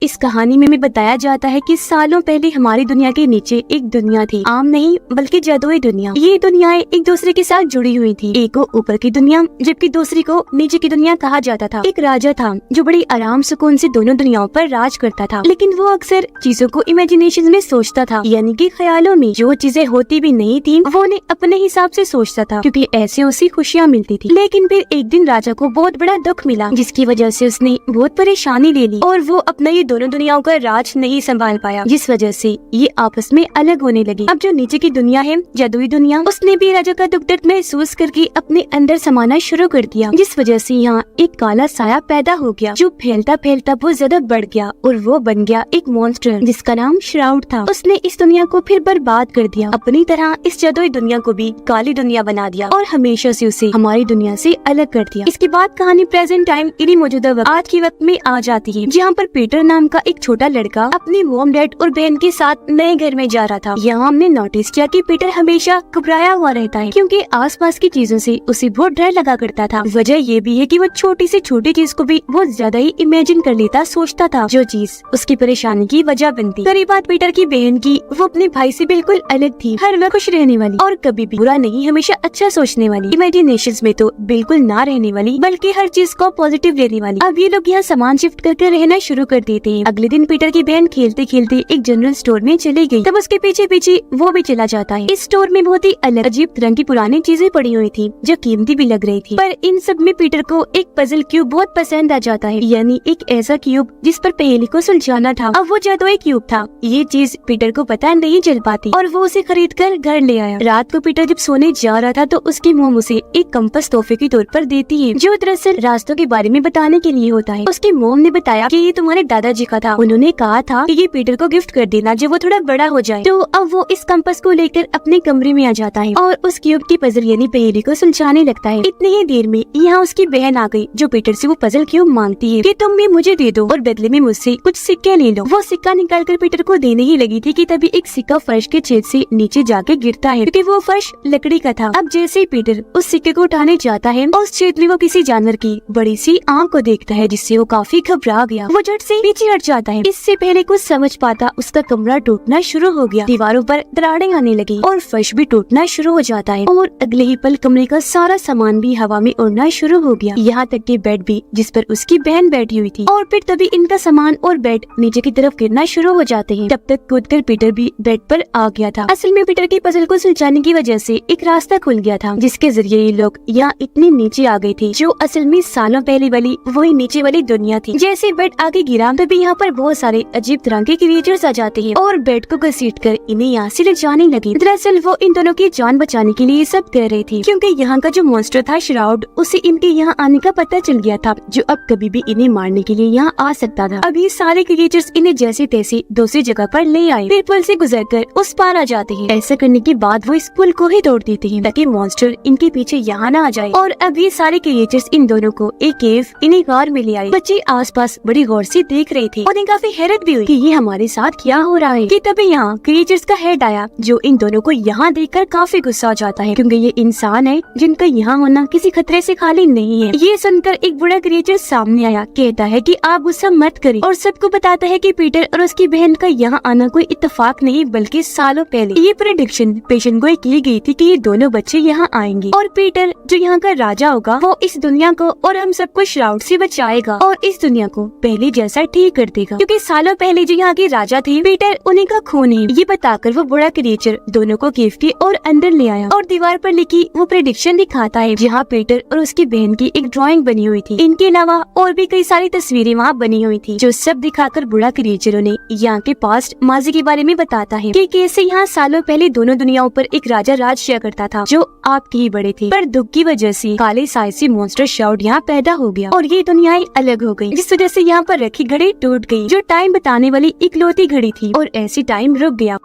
इस कहानी में बताया जाता है कि सालों पहले हमारी दुनिया के नीचे एक दुनिया थी, आम नहीं बल्कि जादुई दुनिया। ये दुनियाएं एक दूसरे के साथ जुड़ी हुई थी। एक को ऊपर की दुनिया जबकि दूसरी को नीचे की दुनिया कहा जाता था। एक राजा था जो बड़ी आराम सुकून से दोनों दुनियाओं पर राज करता था, लेकिन वो अक्सर चीजों को इमेजिनेशन में सोचता था, यानी कि ख्यालों में। जो चीजें होती भी नहीं थी वो उन्हें अपने हिसाब से सोचता था, क्योंकि ऐसे उसे खुशियाँ मिलती थी। लेकिन फिर एक दिन राजा को बहुत बड़ा दुख मिला, जिसकी वजह से उसने बहुत परेशानी ले ली और वो अपना ये दोनों दुनियाओं का राज नहीं संभाल पाया, जिस वजह से ये आपस में अलग होने लगी। अब जो नीचे की दुनिया है, जादुई दुनिया, उसने भी राजा का दुख दर्द महसूस करके अपने अंदर समाना शुरू कर दिया, जिस वजह से यहाँ एक काला साया पैदा हो गया, जो फैलता फैलता बहुत ज्यादा बढ़ गया और वो बन गया एक मॉन्स्टर जिसका नाम श्राउड था। उसने इस दुनिया को फिर बर्बाद कर दिया, अपनी तरह इस जादुई दुनिया को भी काली दुनिया बना दिया और हमेशा से उसे हमारी दुनिया से अलग कर दिया। इसके बाद कहानी प्रेजेंट टाइम यानी मौजूदा वक्त, आज के वक्त में आ जाती है, जहाँ पर पीटर नाम का एक छोटा लड़का अपने मॉम डैड और बहन के साथ नए घर में जा रहा था। यहाँ हमने नोटिस किया कि पीटर हमेशा घबराया हुआ रहता है, क्योंकि आसपास की चीजों से उसे बहुत डर लगा करता था। वजह ये भी है कि वो छोटी से छोटी चीज को भी बहुत ज्यादा ही इमेजिन कर लेता, सोचता था, जो चीज उसकी परेशानी की वजह बनती। करीब बात पीटर की बहन की, वो अपने भाई से बिल्कुल अलग थी, हर वक्त खुश रहने वाली और कभी भी बुरा नहीं, हमेशा अच्छा सोचने वाली, इमेजिनेशंस में तो बिल्कुल ना रहने वाली, बल्कि हर चीज को पॉजिटिव लेने वाली। अब ये लोग यहाँ सामान शिफ्ट करके रहना शुरू कर देते हैं। अगले दिन पीटर की बहन खेलते खेलते एक जनरल स्टोर में चली गई, तब उसके पीछे पीछे वो भी चला जाता है। इस स्टोर में बहुत ही अलग अजीब तरह की पुरानी चीजें पड़ी हुई थी, जो कीमती भी लग रही थी। पर इन सब में पीटर को एक पजल क्यूब बहुत पसंद आ जाता है, यानी एक ऐसा क्यूब जिस पर पहेली को सुलझाना था। अब वो जादुई क्यूब था। ये चीज पीटर को पता नहीं चल पाती और वो उसे खरीद कर घर ले आया। रात को पीटर जब सोने जा रहा था तो उसकी मोम उसे एक कंपास तोहफे के तौर पर देती है, जो दरअसल रास्तों के बारे में बताने के लिए होता है। उसकी मोम ने बताया कि ये तुम्हारे दादाजी का था, उन्होंने कहा था कि ये पीटर को गिफ्ट कर देना जब वो थोड़ा बड़ा हो जाए। तो अब वो इस कंपास को लेकर अपने कमरे में आ जाता है और उस क्यूब की पजल यानी पहेली को सुलझाने लगता है। इतनी ही देर में यहाँ उसकी बहन आ गई, जो पीटर से वो पजल क्यूब मांगती है कि तुम भी मुझे दे दो और बदले में मुझसे कुछ सिक्के ले लो। वो सिक्का निकाल कर पीटर को देने ही लगी थी कि तभी एक सिक्का फर्श के छेद से नीचे जाके गिरता है, क्योंकि वो फर्श लकड़ी का था। अब जैसे ही पीटर उस सिक्के को उठाने जाता है, उस छेद में वो किसी जानवर की बड़ी सी आंख को देखता है, जिससे वो काफी घबरा गया। वो झट से पीछे हट जाता है। इससे पहले कुछ समझ पाता, उसका कमरा टूटना शुरू हो गया, दीवारों पर दरारें आने लगी और फर्श भी टूटना शुरू हो जाता है और अगले ही पल कमरे का सारा सामान भी हवा में उड़ना शुरू हो गया, यहाँ तक कि बेड भी, जिस पर उसकी बहन बैठी हुई थी। और फिर तभी इनका सामान और बेड नीचे की तरफ गिरना शुरू हो जाते हैं। तब तक कूदकर पीटर भी बेड पर आ गया था। असल में पीटर की पजल को सुलझाने की वजह से एक रास्ता खुल गया था, जिसके जरिए ये लोग यहाँ इतने नीचे आ गए थे, जो असल में सालों पहले वाली वही नीचे वाली दुनिया थी। जैसे बेड आगे गिरा तभी यहाँ पर बहुत सारे अजीब तरह के क्रिएचर्स आ जाते हैं और बेड को घसीट कर इन्हें यहाँ से ले जाने लगे। दरअसल वो इन दोनों की जान बचाने के लिए सब कर रही थी, क्योंकि यहाँ का जो मॉन्स्टर था श्राउड, उसे इनके यहाँ आने का पता चल गया था, जो अब कभी भी इन्हें मारने के लिए यहाँ आ सकता था। अब ये सारे क्रिएचर्स इन्हें जैसे तैसे दूसरी जगह पर ले आए, फिर पुल से गुजरकर उस पार आ जाते हैं। ऐसा करने के बाद वो इस पुल को ही तोड़ देते हैं, ताकि मॉन्स्टर इनके पीछे यहाँ न आ जाए। और अब ये सारे क्रिएचर्स इन दोनों को एक केव इन्हें कार में ले आए। बच्चे आसपास बड़ी गौर से देख रहे थे और उन्हें काफी हैरत भी हुई कि ये हमारे साथ क्या हो रहा है। कि तभी यहाँ क्रिएचर्स का हेड आया, जो इन दोनों को यहाँ देखकर काफी गुस्सा आ जाता है, क्योंकि ये इंसान है जिनका यहाँ होना किसी खतरे से खाली नहीं है। ये सुनकर एक बड़ा क्रिएचर सामने आया, कहता है कि आप गुस्सा मत करें और सबको बताता है कि पीटर और उसकी बहन का यहाँ आना कोई इत्तेफाक नहीं, बल्कि सालों पहले ये प्रेडिक्शन पेशेंट को की गई थी कि ये दोनों बच्चे यहाँ आएंगे और पीटर जो यहाँ का राजा होगा, वो इस दुनिया को और हम सबको श्राउड से बचाएगा और इस दुनिया को पहले जैसा ठीक कर देगा, क्योंकि सालों पहले जो यहाँ के राजा थे, पीटर उन्हीं का खून है। ये बताकर वो बड़ा क्रिएचर दोनों को केव के और अंदर ले आया और दीवार पर लिखी वो प्रेडिक्शन दिखाता है, जहाँ पीटर और उसकी बहन की एक ड्राइंग बनी हुई थी। इनके अलावा और भी कई सारी तस्वीरें वहाँ बनी हुई थी, जो सब दिखाकर बड़ा क्रिएचर उन्हें यहाँ के पास्ट माजी के बारे में बताता है कि कैसे यहाँ सालों पहले दोनों दुनियाओं पर एक राजा राज किया करता था, जो आपके ही बड़े थे। पर दुख की वजह से काले साइसी मॉन्स्टर श्राउड यहाँ पैदा हो गया और ये दुनियाएं अलग हो गई, जिस वजह से यहाँ पर रखी घड़ी टूट गई, जो टाइम बताने वाली इकलौती घड़ी थी, और ऐसी टाइम रुक गया।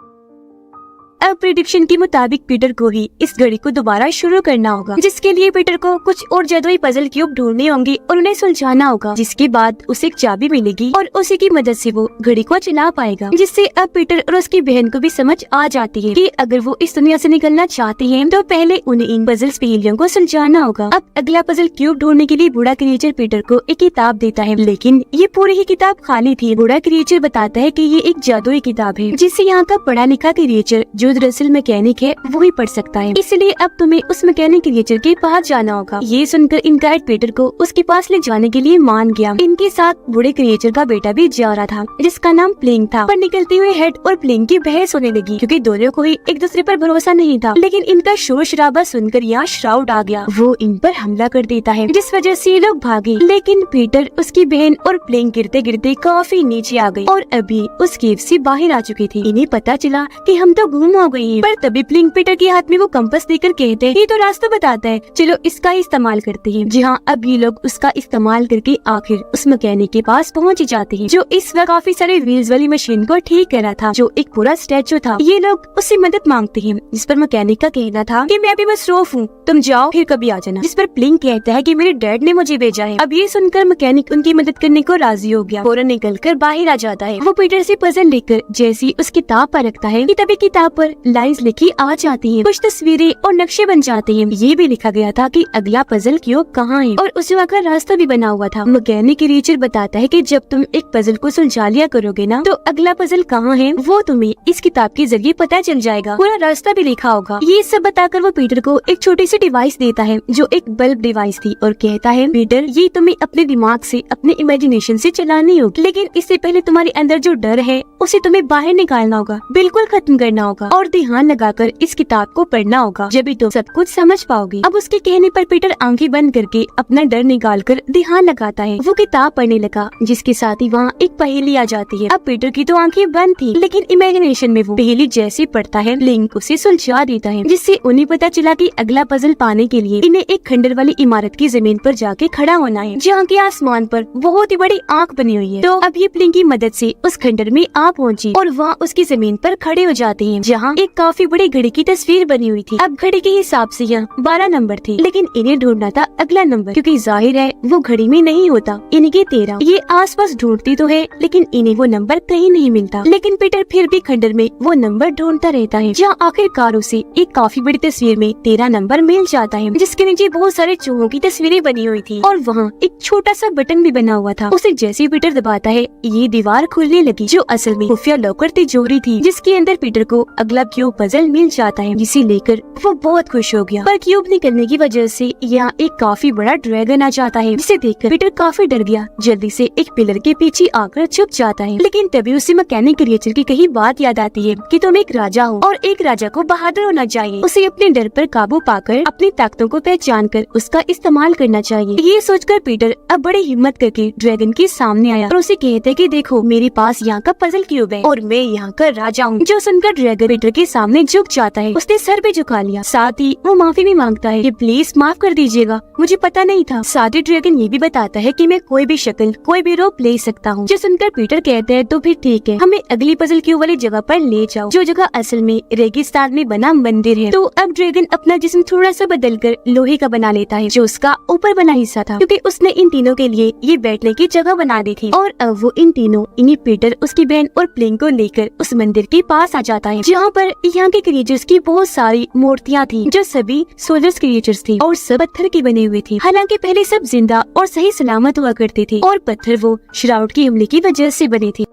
अब प्रेडिक्शन के मुताबिक पीटर को ही इस घड़ी को दोबारा शुरू करना होगा, जिसके लिए पीटर को कुछ और जादुई पजल क्यूब ढूंढने होंगे और उन्हें सुलझाना होगा, जिसके बाद उसे एक चाबी मिलेगी और उसी की मदद से वो घड़ी को चला पाएगा। जिससे अब पीटर और उसकी बहन को भी समझ आ जाती है कि अगर वो इस दुनिया से निकलना चाहते हैं तो पहले उन्हें इन पजल्स पहेलियों को सुलझाना होगा। अब अगला पजल क्यूब ढूंढने के लिए बूढ़ा क्रिएचर पीटर को एक किताब देता है, लेकिन ये पूरी ही किताब खाली थी। बूढ़ा क्रिएचर बताता है कि ये एक जादुई किताब है जिसे यहाँ का पढ़ा लिखा क्रिएचर जो दरअसल मैकेनिक है वो ही पढ़ सकता है, इसलिए अब तुम्हें उस मैकेनिक क्रिएचर के पास जाना होगा। ये सुनकर इनकाइट पीटर को उसके पास ले जाने के लिए मान गया। इनके साथ बूढ़े क्रिएचर का बेटा भी जा रहा था जिसका नाम प्लिंग था। पर निकलते हुए हेड और प्लिंग की बहस होने लगी क्योंकि दोनों को ही एक दूसरे पर भरोसा नहीं था। लेकिन इनका शोर शराबा सुनकर यहाँ श्राउड आ गया, वो इन पर हमला कर देता है जिस वजह से ये लोग भागे। लेकिन पीटर, उसकी बहन और प्लिंग गिरते गिरते काफी नीचे आ गई और अभी उस केव से बाहर आ चुकी थी। इन्हें पता चला कि हम तो गुम हो गए हैं। पर तभी प्लिंग पीटर के हाथ में वो कंपास देकर कहते हैं ये तो रास्ता बताता है, चलो इसका ही इस्तेमाल करते हैं। जी हाँ, अब ये लोग उसका इस्तेमाल करके आखिर उस मैकेनिक के पास पहुँच जाते हैं जो इस वक्त काफी सारे व्हील्स वाली मशीन को ठीक कर रहा था, जो एक पूरा स्टैचू था। ये लोग उससे मदद मांगते हैं जिस पर मैकेनिक का कहना था कि मैं अभी बस रोफ हूँ, तुम जाओ फिर कभी आ जाना। जिस पर प्लिंग कहता है कि मेरे डैड ने मुझे भेजा है। अब ये सुनकर मैकेनिक उनकी मदद करने को राजी हो गया, फौरन निकलकर बाहर आ जाता है। वो पीटर से पजल लेकर जैसी उस किताब पर रखता है कि तभी किताब पर लाइंस लिखी आ जाती हैं, कुछ तस्वीरें और नक्शे बन जाते हैं। ये भी लिखा गया था कि अगला पजल क्यूब कहाँ है और उस वक्त रास्ता भी बना हुआ था। मैकेनिक क्रिएचर बताता है कि जब तुम एक पजल को सुलझा लिया करोगे ना तो अगला पजल कहाँ है वो तुम्हें इस किताब के जरिए पता चल जाएगा, पूरा रास्ता भी लिखा होगा। ये सब बताकर वो पीटर को एक छोटी सी डिवाइस देता है जो एक बल्ब डिवाइस थी और कहता है पीटर ये तुम्हें अपने दिमाग से, अपने इमेजिनेशन से चलानी होगी, लेकिन इससे पहले तुम्हारे अंदर जो डर है उसे तुम्हें बाहर निकालना होगा, बिल्कुल खत्म करना होगा और ध्यान लगाकर इस किताब को पढ़ना होगा, जब भी तुम सब कुछ समझ पाओगे। अब उसके कहने पर पीटर आंखें बंद करके अपना डर निकाल कर ध्यान लगाता है। वो किताब पढ़ने लगा जिसके साथ ही वहाँ एक पहेली आ जाती है। अब पीटर की तो आंखें बंद थी, लेकिन इमेजिनेशन में वो पहेली जैसे पढ़ता है लिंक उसे सुलझा देता है, जिससे उन्हें पता चला कि अगला पजल पाने के लिए इन्हें एक खंडर वाली इमारत की जमीन पर जाके खड़ा होना है जहाँ के आसमान पर बहुत ही बड़ी आँख बनी हुई है। तो अब ये प्लिंग की मदद से उस खंडर में आ पहुंची और वहाँ उसकी जमीन पर खड़े हो जाते हैं जहाँ एक काफी बड़ी घड़ी की तस्वीर बनी हुई थी। अब घड़ी के हिसाब से यहाँ 12 नंबर थे, लेकिन इन्हें ढूंढना था अगला नंबर, क्योंकि जाहिर है वो घड़ी में नहीं होता। इनके 13 ये आसपास ढूंढती तो है लेकिन इन्हें वो नंबर कहीं नहीं मिलता। लेकिन पीटर फिर भी खंडर में वो नंबर ढूंढता रहता है जहाँ आखिरकार उसे एक काफी बड़ी तस्वीर में 13 नंबर मिल जाता है, जिसके नीचे बहुत सारे चूहों की तस्वीरें बनी हुई थी और वहाँ एक छोटा सा बटन भी बना हुआ था। उसे जैसे पीटर दबाता है ये दीवार खुलने लगी जो असल में खुफिया लॉकर तिजोरी थी, जिसके अंदर पीटर को अगला क्यूब पजल मिल जाता है, जिसे लेकर वो बहुत खुश हो गया। पर क्यूब निकलने की वजह से यहाँ एक काफी बड़ा ड्रैगन आ जाता है, जिसे देखकर पीटर काफी डर गया, जल्दी से एक पिलर के पीछे आकर छुप जाता है। लेकिन तभी उसे मैकेनिक क्रिएचर की कही बात याद आती है कि तुम एक राजा हो और एक राजा को बहादुर होना चाहिए। उसे अपने डर पर काबू पाकर अपनी ताकतों को पहचान कर उसका इस्तेमाल करना चाहिए। ये सोचकर पीटर अब बड़ी हिम्मत करके ड्रैगन के सामने आया और उसे कहता है कि देखो मेरे पास यहाँ का पजल क्यूब है और मैं यहाँ का राजा हूँ। जो सुनकर ड्रैगन पीटर के सामने झुक जाता है, उसने सर भी झुका लिया, साथ ही वो माफी भी मांगता है कि प्लीज माफ कर दीजिएगा, मुझे पता नहीं था। साथ ही ड्रैगन ये भी बताता है कि मैं कोई भी शक्ल, कोई भी रूप ले सकता हूँ। जो सुनकर पीटर कहते हैं तो फिर ठीक है, हमें अगली पजल क्यूब वाली जगह पर ले जाओ, जो जगह असल में रेगिस्तान में बना मंदिर है। तो अब ड्रैगन अपना जिस्म थोड़ा सा बदलकर लोहे का बना लेता है जो उसका ऊपर बना हिस्सा था, क्योंकि उसने इन तीनों के लिए ये बैठने की जगह बना दी थी। और अब वो इन तीनों, इन्हीं पीटर, उसकी बहन और प्लिंग को लेकर उस मंदिर के पास आ जाता है जहाँ पर यहाँ के क्रिएचर्स की बहुत सारी मूर्तियाँ थी जो सभी सोल्जर्स क्रिएचर्स थी और सब पत्थर की बनी हुई थी। हालांकि पहले सब जिंदा और सही सलामत हुआ करते थे और पत्थर वो श्राउड की हमले की वजह से बने थे।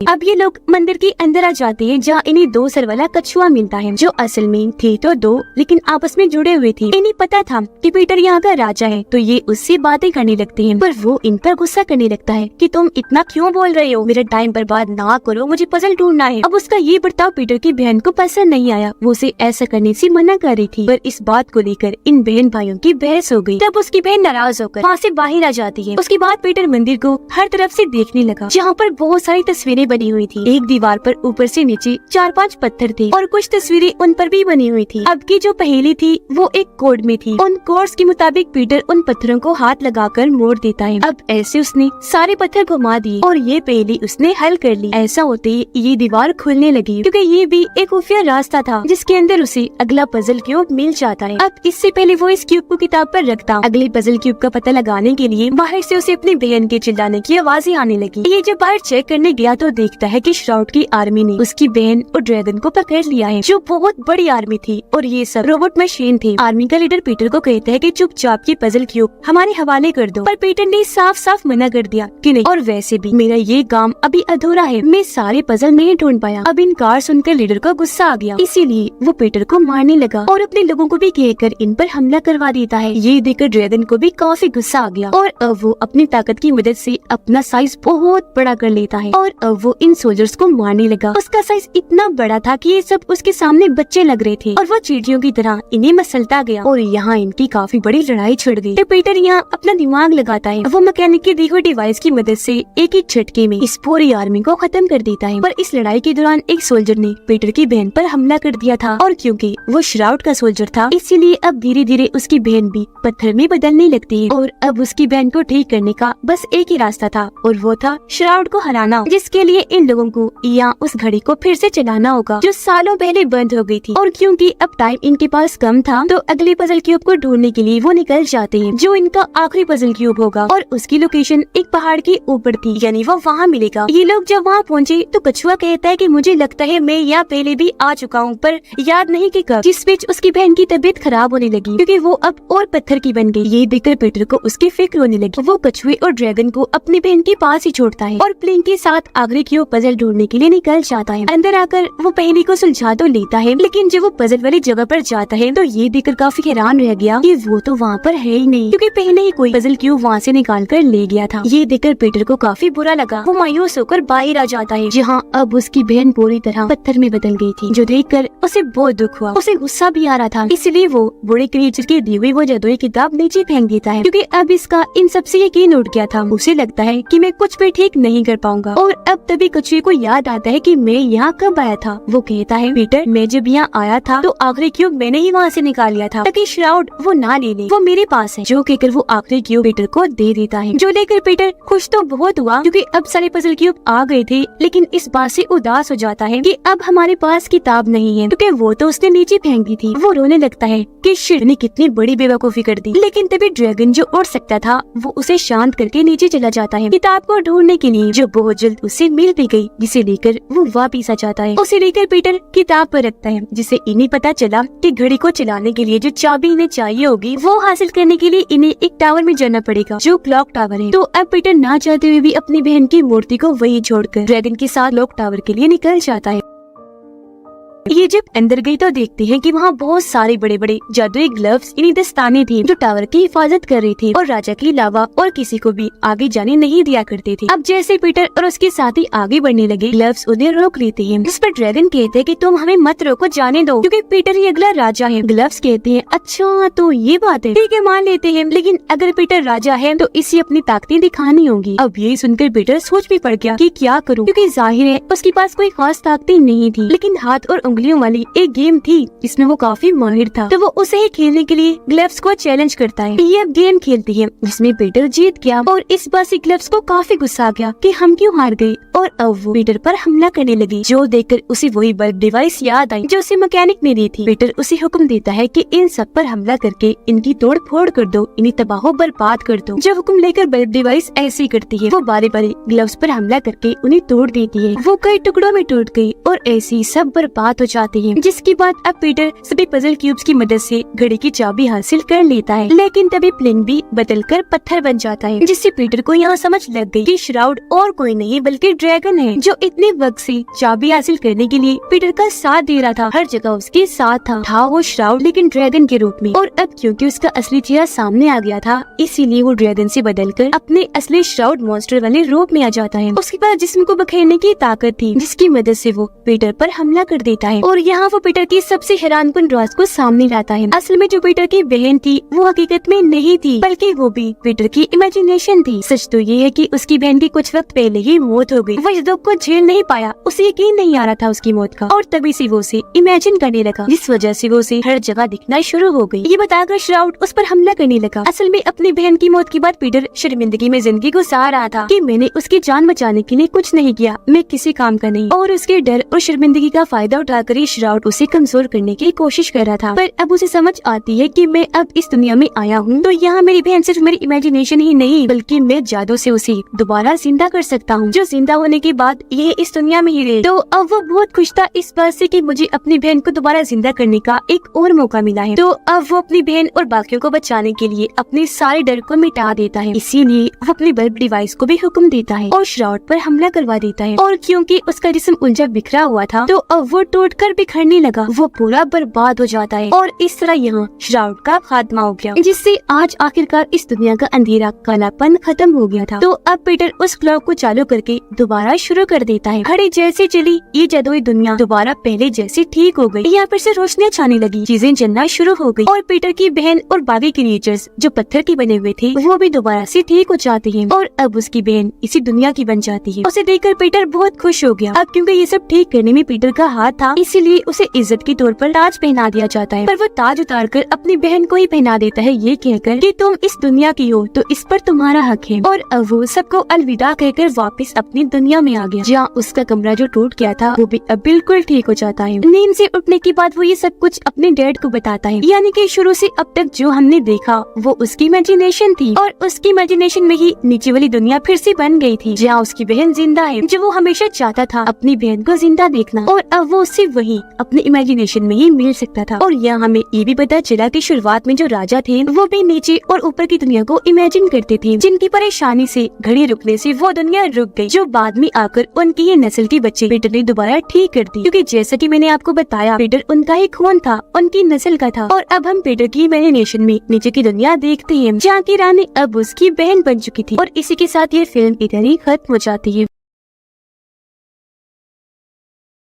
अब ये लोग मंदिर के अंदर आ जाते हैं जहाँ इन्हें 2 सर वाला कछुआ मिलता है जो असल में थे तो 2 लेकिन आपस में जुड़े हुए थे। इन्हें पता था कि पीटर यहाँ का राजा है तो ये उससे बातें करने लगते हैं, पर वो इन पर गुस्सा करने लगता है कि तुम इतना क्यों बोल रहे हो, मेरा टाइम बर्बाद ना करो, मुझे पजल ढूंढना है। अब उसका ये बर्ताव पीटर की बहन को पसंद नहीं आया, वो उसे ऐसा करने से मना कर रही थी, पर इस बात को लेकर इन बहन भाइयों की बहस हो गई। तब उसकी बहन नाराज होकर वहाँ से बाहर आ जाती है। उसके बाद पीटर मंदिर को हर तरफ से देखने लगा जहाँ पर बहुत सारी तस्वीरें बनी हुई थी। एक दीवार पर ऊपर से नीचे 4-5 पत्थर थे और कुछ तस्वीरें उन पर भी बनी हुई थी। अब की जो पहेली थी वो एक कोड में थी। उन कोड्स के मुताबिक पीटर उन पत्थरों को हाथ लगाकर मोड़ देता है। अब ऐसे उसने सारे पत्थर घुमा दिए और ये पहेली उसने हल कर ली। ऐसा होते ही ये दीवार खुलने लगी, क्योंकि ये भी एक खुफिया रास्ता था जिसके अंदर उसे अगला पजल क्यूब मिल जाता है। अब इससे पहले वो इस क्यूब को किताब पर रखता, अगले पजल क्यूब का पता लगाने के लिए बाहर से उसे अपनी बहन के चिल्लाने की आवाजें आने लगी। ये जब बाहर चेक करने गया तो देखता है कि श्राउड की आर्मी ने उसकी बहन और ड्रैगन को पकड़ लिया है, जो बहुत बड़ी आर्मी थी और ये सब रोबोट मशीन थे। आर्मी का लीडर पीटर को कहता है कि चुपचाप ये पजल क्यूब हमारे हवाले कर दो, पर पीटर ने साफ साफ मना कर दिया कि नहीं, और वैसे भी मेरा ये काम अभी अधूरा है, मैं सारे पजल नहीं ढूंढ पाया। अब इनकार सुनकर लीडर को गुस्सा आ गया, इसीलिए वो पीटर को मारने लगा और अपने लोगों को भी कहकर इन पर हमला करवा देता है। ये देखकर ड्रैगन को भी काफी गुस्सा आ गया और अब वो अपनी ताकत की मदद से अपना साइज बहुत बड़ा कर लेता है और अब वो इन सोल्जर्स को मारने लगा। उसका साइज इतना बड़ा था कि ये सब उसके सामने बच्चे लग रहे थे और वो चींटियों की तरह इन्हें मसलता गया और यहाँ इनकी काफी बड़ी लड़ाई छिड़ गई। तो पीटर यहाँ अपना दिमाग लगाता है। वो मैकेनिक की दी हुई डिवाइस की मदद से एक ही झटके में इस पूरी आर्मी को खत्म कर देता है। पर इस लड़ाई के दौरान एक सोल्जर ने पीटर की बहन पर हमला कर दिया था और क्योंकि वो श्राउड का सोल्जर था, इसीलिए अब धीरे धीरे उसकी बहन भी पत्थर में बदलने लगती है और अब उसकी बहन को ठीक करने का बस एक ही रास्ता था और वो था श्राउड को हराना, जिसके लिए इन लोगों को यहाँ उस घड़ी को फिर से चलाना होगा जो सालों पहले बंद हो गई थी। और क्योंकि अब टाइम इनके पास कम था तो अगले पजल क्यूब को ढूंढने के लिए वो निकल जाते हैं, जो इनका आखिरी पजल क्यूब होगा और उसकी लोकेशन एक पहाड़ के ऊपर थी, यानी वो वहाँ मिलेगा। ये लोग जब वहाँ पहुँचे तो कछुआ कहता है कि मुझे लगता है मैं यहाँ पहले भी आ चुका हूँ, पर याद नहीं कि कब। जिस बीच उसकी बहन की तबीयत खराब होने लगी क्योंकि वो अब और पत्थर की बन गई। ये देखकर पीटर को उसकी फिक्र होने लगी। वो कछुए और ड्रैगन को अपनी बहन के पास ही छोड़ता है और प्लेन के साथ आखिरी क्यूब पजल ढूंढने के लिए निकल जाता है। अंदर आकर वो पहेली को सुलझा तो लेता है, लेकिन जब वो पजल वाली जगह पर जाता है तो ये देखकर काफी हैरान रह गया कि वो तो वहाँ पर है ही नहीं, क्योंकि पहले ही कोई पजल क्यूब वहाँ से निकाल कर ले गया था। ये देखकर पीटर को काफी बुरा लगा। वो मायूस होकर बाहर आ जाता है, जहाँ अब उसकी बहन पूरी तरह पत्थर में बदल गई थी, जो देखकर उसे बहुत दुख हुआ। उसे गुस्सा भी आ रहा था, इसलिए वो बूढ़े क्रिएचर की दी हुई वो जादुई किताब नीचे फेंक देता है, क्योंकि अब इसका इन सबसे यकीन उठ गया था। उसे लगता है कि मैं कुछ भी ठीक नहीं कर पाऊंगा। और अब तभी कछुए को याद आता है कि मैं यहाँ कब आया था। वो कहता है, पीटर मैं जब यहाँ आया था तो आखिरी क्यूब मैंने ही वहाँ से निकाल लिया था ताकि श्राउड वो ना ले ले, वो मेरे पास है। जो कहकर वो आखिरी क्यूब पीटर को दे देता है, जो लेकर पीटर खुश तो बहुत हुआ क्योंकि अब सारे पजल क्यूब आ गए थे, लेकिन इस बात से उदास हो जाता है कि अब हमारे पास किताब नहीं है, क्योंकि वो तो उसने नीचे फेंक दी थी। वो रोने लगता है कि शिट ने कितनी बड़ी बेवकूफी कर दी। लेकिन तभी ड्रैगन जो उड़ सकता था वो उसे शांत करके नीचे चला जाता है किताब को ढूंढने के लिए, जो बहुत जल्द उसे मिल भी गई, जिसे लेकर वो वापिस आ जाता है। उसे लेकर पीटर किताब पर रखता है, जिसे इन्हें पता चला कि घड़ी को चलाने के लिए जो चाबी इन्हें चाहिए होगी वो हासिल करने के लिए इन्हें एक टावर में जाना पड़ेगा, जो क्लॉक टावर है। तो अब पीटर ना चाहते हुए भी अपनी बहन की मूर्ति को वही छोड़कर ड्रैगन के साथ क्लॉक टावर के लिए निकल जाता है। ये जब अंदर गई तो देखते हैं कि वहाँ बहुत सारे बड़े बड़े जादुई ग्लव्स यानी दस्ताने थे जो टावर की हिफाजत कर रही थी और राजा के अलावा और किसी को भी आगे जाने नहीं दिया करते थे। अब जैसे पीटर और उसके साथी आगे बढ़ने लगे, ग्लव्स उन्हें रोक लेते हैं, जिस पर ड्रैगन कहते हैं कि तुम हमें मत रोको, जाने दो, क्योंकि पीटर ही अगला राजा है। ग्लव्स कहते हैं अच्छा तो ये बात है, ठीक है मान लेते हैं, लेकिन अगर पीटर राजा है तो इसे अपनी ताकतें दिखानी होगी। अब यही सुनकर पीटर सोच भी पड़ गया कि क्या करूँ, क्योंकि जाहिर है उसके पास कोई खास ताकतें नहीं थी, लेकिन हाथ और उंगलियों वाली एक गेम थी जिसमें वो काफी माहिर था। तो वो उसे ही खेलने के लिए ग्लव्स को चैलेंज करता है। ये अब गेम खेलती है जिसमें पीटर जीत गया और इस बार से ग्लव्स को काफी गुस्सा आ गया कि हम क्यों हार गए और अब वो पीटर पर हमला करने लगी, जो देखकर उसे वही बल्ब डिवाइस याद आई जो उसे मैकेनिक ने दी थी। पीटर उसे हुक्म देता है कि इन सब पर हमला करके इनकी तोड़ फोड़ कर दो, इन्हें तबाह बर्बाद कर दो। जो हुक्म लेकर बल्ब डिवाइस ऐसे ही करती है, वो बारी बारी ग्लव्स पर हमला करके उन्हें तोड़ देती है। वो कई टुकड़ों में टूट गई और ऐसे ही सब बर्बाद हो जाते हैं, जिसके बाद अब पीटर सभी पजल क्यूब्स की मदद से घड़ी की चाबी हासिल कर लेता है। लेकिन तभी प्लेन भी बदलकर पत्थर बन जाता है, जिससे पीटर को यहाँ समझ लग गई कि श्राउड और कोई नहीं बल्कि ड्रैगन है, जो इतने वक्त से चाबी हासिल करने के लिए पीटर का साथ दे रहा था। हर जगह उसके साथ था वो श्राउड, लेकिन ड्रैगन के रूप में। और अब क्योंकि उसका असली चेहरा सामने आ गया था, इसीलिए वो ड्रैगन से बदलकर अपने असली श्राउड मॉन्स्टर वाले रूप में आ जाता है। उसके पास जिस्म को बखेरने की ताकत थी, जिसकी मदद से वो पीटर पर हमला कर देता है और यहाँ वो पीटर की सबसे हैरानकुन राज को सामने लाता है। असल में जो पीटर की बहन थी वो हकीकत में नहीं थी, बल्कि वो भी पीटर की इमेजिनेशन थी। सच तो ये है कि उसकी बहन की कुछ वक्त पहले ही मौत हो गई। वो इस दुख को झेल नहीं पाया, उसे यकीन नहीं आ रहा था उसकी मौत का, और तभी से वो उसे इमेजिन करने लगा, जिस वजह से वो उसे हर जगह दिखना शुरू हो गई। ये बताकर श्राउड उस पर हमला करने लगा। असल में अपनी बहन की मौत के बाद पीटर शर्मिंदगी में जिंदगी गुजार रहा था कि मैंने उसकी जान बचाने के लिए कुछ नहीं किया, मैं किसी काम का नहीं, और उसके डर और शर्मिंदगी का फायदा उठाकर ही श्राउड उसे कमजोर करने की कोशिश कर रहा था। पर अब उसे समझ आती है कि मैं अब इस दुनिया में आया हूँ तो यहाँ मेरी बहन सिर्फ मेरी इमेजिनेशन ही नहीं, बल्कि मैं जादू से उसे दोबारा जिंदा कर सकता हूँ, जो जिंदा होने के बाद ये इस दुनिया में ही रहे। तो अब वो बहुत खुश था इस बात से कि मुझे अपनी बहन को दोबारा जिंदा करने का एक और मौका मिला है। तो अब वो अपनी बहन और बाकियों को बचाने के लिए अपने सारे डर को मिटा देता है। इसीलिए वो अपनी बल्ब डिवाइस को भी हुक्म देता है और श्राउड पर हमला करवा देता है। और क्योंकि उसका जिस्म उलझा बिखरा हुआ था तो अब वो टूटकर बिखरने लगा, वो पूरा बर्बाद हो जाता है। और इस तरह यहाँ श्राउड का खात्मा हो गया, जिससे आज आखिरकार इस दुनिया का अंधेरा कालापन खत्म हो गया था। तो अब पीटर उस क्लॉक को चालू करके दोबारा शुरू कर देता है। घड़ी जैसे चली ये जादुई दुनिया दोबारा पहले जैसी ठीक हो गई। यहाँ पर से रोशनी छाने लगी, चीजें जलना शुरू हो गई और पीटर की बहन और बाकी क्रिएचर्स जो पत्थर के बने हुए थे वो भी दोबारा से ठीक हो जाती हैं और अब उसकी बहन इसी दुनिया की बन जाती है। उसे देखकर पीटर बहुत खुश हो गया। अब क्योंकि ये सब ठीक करने में पीटर का हाथ था, इसीलिए उसे इज्जत के तौर पर ताज पहना दिया जाता है। पर वो ताज उतार कर अपनी बहन को ही पहना देता है, ये कहकर कि तुम इस दुनिया की हो तो इस पर तुम्हारा हक है। और अब वो सबको अलविदा कहकर वापस अपनी दुनिया में आ गया, जहाँ उसका कमरा जो टूट गया था वो भी अब बिल्कुल ठीक हो जाता है। नींद से उठने के बाद वो ये सब कुछ अपने डैड को बताता है, यानी कि शुरू से अब तक जो हमने देखा वो उसकी इमेजिनेशन थी और उसकी इमेजिनेशन में ही नीचे वाली दुनिया फिर से बन गई थी, जहाँ उसकी बहन जिंदा है, जो वो हमेशा चाहता था अपनी बहन को जिंदा देखना, और अब वो उससे वही अपनी इमेजिनेशन में ही मिल सकता था। और यहाँ हमें ये भी पता चला कि शुरुआत में जो राजा थे वो भी नीचे और ऊपर की दुनिया को इमेजिन करते थे, जिनकी परेशानी से घड़ी रुकने से वो दुनिया रुक गई, जो बाद में आकर उनकी ये नस्ल के बच्चे पीटर ने दोबारा ठीक कर दी। क्योंकि जैसा कि मैंने आपको बताया पीटर उनका ही खून था, उनकी नस्ल का था। और अब हम पीटर की इमेजिनेशन में नीचे की दुनिया देखते हैं, जहाँ की रानी अब उसकी बहन बन चुकी थी। और इसी के साथ ये फिल्म इधर ही खत्म हो जाती है।